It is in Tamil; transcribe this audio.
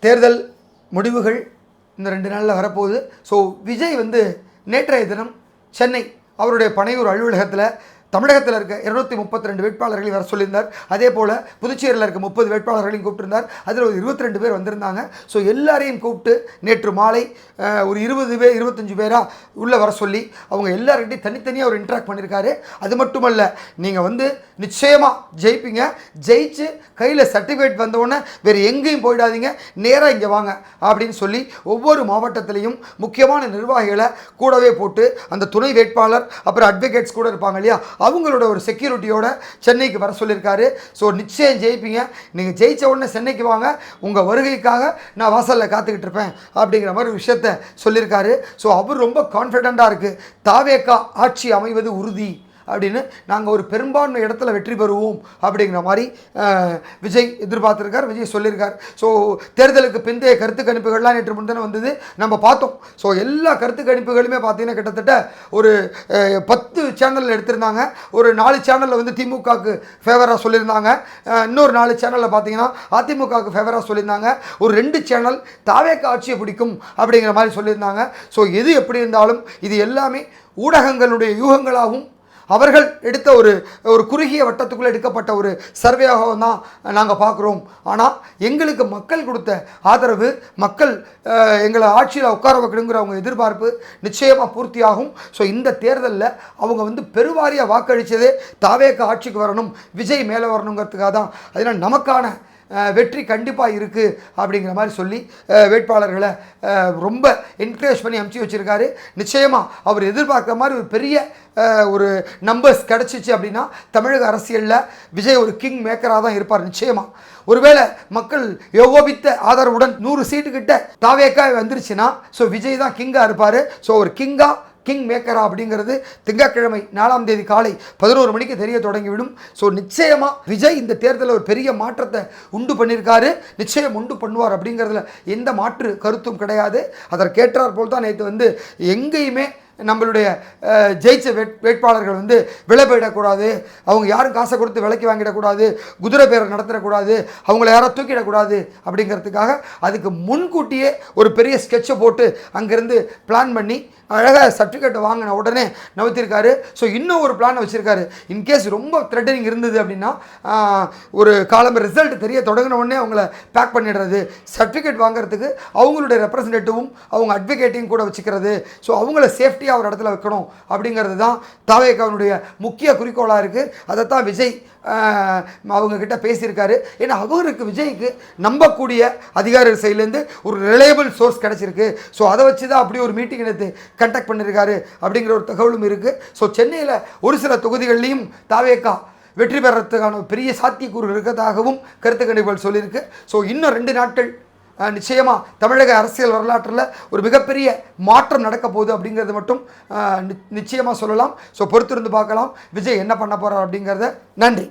தேர்தல் முடிவுகள் இந்த 2 நாளில் வரப்போகுது. ஸோ விஜய் நேற்றைய தினம் சென்னை அவருடைய பனையூர் அலுவலகத்தில் தமிழகத்தில் இருக்க 232 வேட்பாளர்களை வர சொல்லியிருந்தார். அதே போல் புதுச்சேரியில் இருக்க 30 வேட்பாளர்களையும் கூப்பிட்டுருந்தார். அதில் ஒரு 22 பேர் வந்திருந்தாங்க. ஸோ எல்லாரையும் கூப்பிட்டு நேற்று மாலை ஒரு 20 பேர் 25 பேராக உள்ளே வர சொல்லி அவங்க எல்லார்கிட்டையும் தனித்தனியாக ஒரு இன்ட்ராக்ட் பண்ணியிருக்காரு. அது மட்டுமல்ல, நீங்கள் நிச்சயமாக ஜெயிப்பீங்க, ஜெயிச்சு கையில் சர்டிஃபிகேட் வந்தவுடனே வேறு எங்கேயும் போயிடாதீங்க, நேராக இங்கே வாங்க அப்படின்னு சொல்லி ஒவ்வொரு மாவட்டத்திலையும் முக்கியமான நிர்வாகிகளை கூடவே போட்டு அந்த துணை வேட்பாளர் அப்புறம் அட்வொகேட்ஸ் கூட இருப்பாங்க இல்லையா, அவங்களோட ஒரு செக்யூரிட்டியோட சென்னைக்கு வர சொல்லியிருக்காரு. ஸோ நிச்சயம் ஜெயிப்பீங்க, நீங்கள் ஜெயித்த உடனே சென்னைக்கு வாங்க, உங்கள் வருகைக்காக நான் வாசலில் காத்துக்கிட்டு இருப்பேன் அப்படிங்கிற மாதிரி விஷயத்த சொல்லியிருக்காரு. ஸோ அவர் ரொம்ப கான்ஃபிடெண்ட்டாக இருக்குது, தாவேகா ஆட்சி அமைவது உறுதி அப்படின்னு, நாங்கள் ஒரு பெரும்பான்மை இடத்துல வெற்றி பெறுவோம் அப்படிங்கிற மாதிரி விஜய் எதிர்பார்த்துருக்கார், விஜய் சொல்லியிருக்கார். ஸோ தேர்தலுக்கு பிந்தைய கருத்து கணிப்புகள்லாம் நேற்று முன்தினம் வந்தது, நம்ம பார்த்தோம். ஸோ எல்லா கருத்து கணிப்புகளுமே பார்த்தீங்கன்னா கிட்டத்தட்ட ஒரு 10 சேனலில் எடுத்திருந்தாங்க. ஒரு 4 சேனலில் திமுகவுக்கு ஃபேவராக சொல்லியிருந்தாங்க, இன்னொரு 4 சேனலில் பார்த்தீங்கன்னா அதிமுகவுக்கு ஃபேவராக சொல்லியிருந்தாங்க, ஒரு 2 சேனல் தாவேகா ஆட்சியை பிடிக்கும் அப்படிங்கிற மாதிரி சொல்லியிருந்தாங்க. ஸோ எது எப்படி இருந்தாலும் இது எல்லாமே ஊடகங்களுடைய யூகங்களாகவும் அவர்கள் எடுத்த ஒரு குறுகிய வட்டத்துக்குள்ளே எடுக்கப்பட்ட ஒரு சர்வேயாக தான் நாங்கள் பார்க்குறோம். ஆனால் எங்களுக்கு மக்கள் கொடுத்த ஆதரவு, மக்கள் எங்களை ஆட்சியில் உட்கார வைக்கணுங்கிற அவங்க எதிர்பார்ப்பு நிச்சயமாக பூர்த்தியாகும். ஸோ இந்த தேர்தலில் அவங்க பெருவாரியாக வாக்களித்ததே தாவேகா ஆட்சிக்கு வரணும், விஜய் மேலே வரணுங்கிறதுக்காக தான். அதனால் நமக்கான வெற்றி கண்டிப்பாக இருக்குது அப்படிங்கிற மாதிரி சொல்லி வேட்பாளர்களை ரொம்ப என்கரேஜ் பண்ணி அனுப்பிச்சி வச்சுருக்காரு. நிச்சயமாக அவர் எதிர்பார்க்குற மாதிரி ஒரு பெரிய ஒரு நம்பர்ஸ் கிடச்சிச்சு அப்படின்னா தமிழக அரசியலில் விஜய் ஒரு கிங் மேக்கராக தான் இருப்பார் நிச்சயமாக. ஒருவேளை மக்கள் யோகோபித்த ஆதரவுடன் 100 சீட்டுக்கிட்ட தாவேகா வந்துருச்சுன்னா ஸோ விஜய் தான் கிங்காக இருப்பார். ஸோ ஒரு கிங் மேக்கரா அப்படிங்கிறது திங்கட்கிழமை 4ஆம் தேதி காலை 11 மணிக்கு தெரிய தொடங்கிவிடும். ஸோ நிச்சயமாக விஜய் இந்த தேர்தலில் ஒரு பெரிய மாற்றத்தை உண்டு பண்ணியிருக்காரு, நிச்சயம் உண்டு பண்ணுவார் அப்படிங்கிறதுல எந்த மாற்று கருத்தும் கிடையாது. அதற்கேற்றார் போல் தான் நேற்று எங்கேயுமே நம்மளுடைய ஜெயிச்ச வேட்பாளர்கள் விலை போயிடக்கூடாது, அவங்க யாரும் காசை கொடுத்து விலைக்கு வாங்கிடக்கூடாது, குதிரை பேரை நடத்திடக்கூடாது, அவங்கள யாரும் தூக்கிடக்கூடாது அப்படிங்கிறதுக்காக அதுக்கு முன்கூட்டியே ஒரு பெரிய ஸ்கெட்சை போட்டு அங்கேருந்து பிளான் பண்ணி அழகாக சர்டிஃபிகேட்டை வாங்கின உடனே நவுத்திருக்காரு. ஸோ இன்னும் ஒரு பிளானை வச்சுருக்காரு. இன்கேஸ் ரொம்ப த்ரெட்டனிங் இருந்தது அப்படின்னா ஒரு காலம்பு ரிசல்ட் தெரிய தொடங்கின உடனே அவங்கள பேக் பண்ணிடுறது, சர்டிஃபிகேட் வாங்குறதுக்கு அவங்களுடைய ரெப்ரசன்டேட்டிவும் அவங்க அட்வொகேட்டையும் கூட வச்சுக்கிறது. ஸோ அவங்கள சேஃப்டியாக ஒரு இடத்துல வைக்கணும் அப்படிங்கிறது தான் தாவேகாவுடைய முக்கிய குறிக்கோளாக இருக்குது. அதைத்தான் விஜய் அவங்கக்கிட்ட பேசியிருக்காரு. ஏன்னா அவருக்கு விஜய்க்கு நம்பக்கூடிய அதிகாரிகள் சைட்லேருந்து ஒரு ரிலையபிள் சோர்ஸ் கிடச்சிருக்கு. ஸோ அதை வச்சு தான் அப்படி ஒரு மீட்டிங் எடுத்து கண்டக்ட் பண்ணியிருக்காரு அப்படிங்கிற ஒரு தகவலும் இருக்குது. ஸோ சென்னையில் ஒரு சில தொகுதிகள்லையும் தாவேகா வெற்றி பெறத்துக்கான பெரிய சாத்தியக்கூறு இருக்கிறதாகவும் கருத்து கணிப்புகள் சொல்லியிருக்கு. ஸோ இன்னும் 2 நாட்கள் நிச்சயமாக தமிழக அரசியல் வரலாற்றில் ஒரு மிகப்பெரிய மாற்றம் நடக்க போகுது அப்படிங்கிறது மட்டும் நிச்சயமாக சொல்லலாம். ஸோ பொறுத்திருந்து பார்க்கலாம் விஜய் என்ன பண்ண போகிறார் அப்படிங்கிறத. நன்றி.